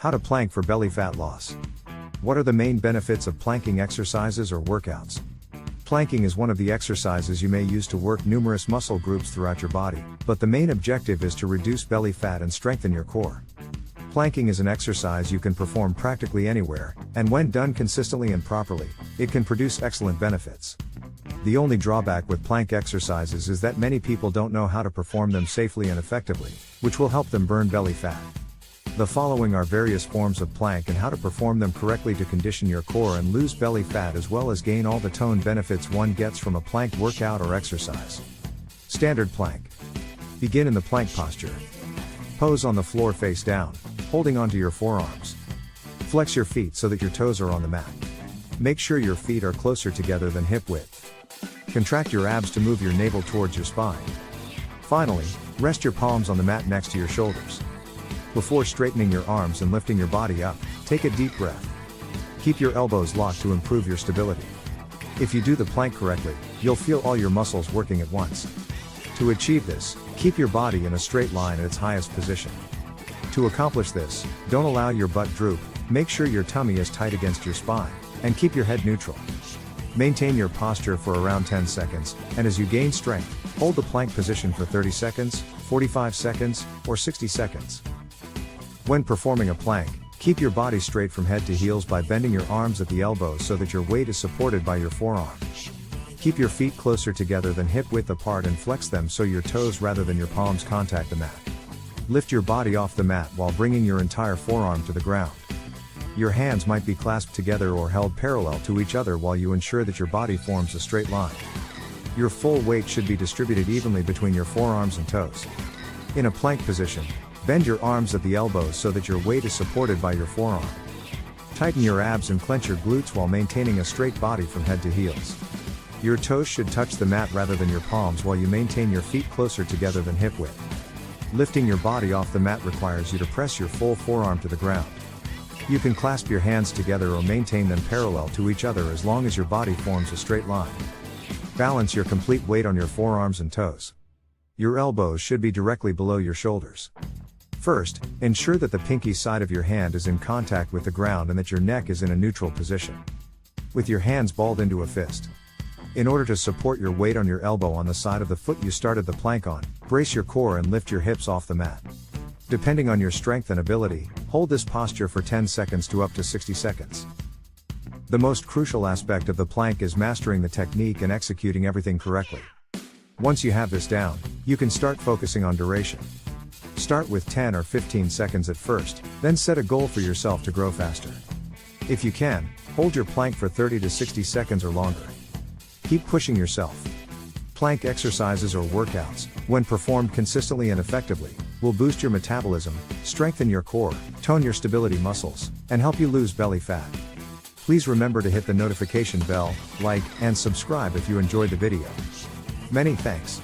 How to plank for belly fat loss. What are the main benefits of planking exercises or workouts? Planking is one of the exercises you may use to work numerous muscle groups throughout your body, but the main objective is to reduce belly fat and strengthen your core. Planking is an exercise you can perform practically anywhere, and when done consistently and properly, it can produce excellent benefits. The only drawback with plank exercises is that many people don't know how to perform them safely and effectively, which will help them burn belly fat. The following are various forms of plank and how to perform them correctly to condition your core and lose belly fat, as well as gain all the tone benefits one gets from a plank workout or exercise. Standard plank. Begin in the plank posture. Pose on the floor face down, holding onto your forearms. Flex your feet so that your toes are on the mat. Make sure your feet are closer together than hip width. Contract your abs to move your navel towards your spine. Finally, rest your palms on the mat next to your shoulders. Before straightening your arms and lifting your body up, take a deep breath. Keep your elbows locked to improve your stability. If you do the plank correctly, you'll feel all your muscles working at once. To achieve this, keep your body in a straight line at its highest position. To accomplish this, don't allow your butt droop, make sure your tummy is tight against your spine, and keep your head neutral. Maintain your posture for around 10 seconds, and as you gain strength, hold the plank position for 30 seconds, 45 seconds, or 60 seconds. When performing a plank, keep your body straight from head to heels by bending your arms at the elbows so that your weight is supported by your forearm. Keep your feet closer together than hip width apart and flex them so your toes rather than your palms contact the mat. Lift your body off the mat while bringing your entire forearm to the ground. Your hands might be clasped together or held parallel to each other while you ensure that your body forms a straight line. Your full weight should be distributed evenly between your forearms and toes. In a plank position, bend your arms at the elbows so that your weight is supported by your forearm. Tighten your abs and clench your glutes while maintaining a straight body from head to heels. Your toes should touch the mat rather than your palms while you maintain your feet closer together than hip width. Lifting your body off the mat requires you to press your full forearm to the ground. You can clasp your hands together or maintain them parallel to each other as long as your body forms a straight line. Balance your complete weight on your forearms and toes. Your elbows should be directly below your shoulders. First, ensure that the pinky side of your hand is in contact with the ground and that your neck is in a neutral position. With your hands balled into a fist. In order to support your weight on your elbow on the side of the foot you started the plank on, brace your core and lift your hips off the mat. Depending on your strength and ability, hold this posture for 10 seconds to up to 60 seconds. The most crucial aspect of the plank is mastering the technique and executing everything correctly. Once you have this down, you can start focusing on duration. Start with 10 or 15 seconds at first, then set a goal for yourself to grow faster. If you can, hold your plank for 30 to 60 seconds or longer. Keep pushing yourself. Plank exercises or workouts, when performed consistently and effectively, will boost your metabolism, strengthen your core, tone your stability muscles, and help you lose belly fat. Please remember to hit the notification bell, like, and subscribe if you enjoyed the video. Many thanks.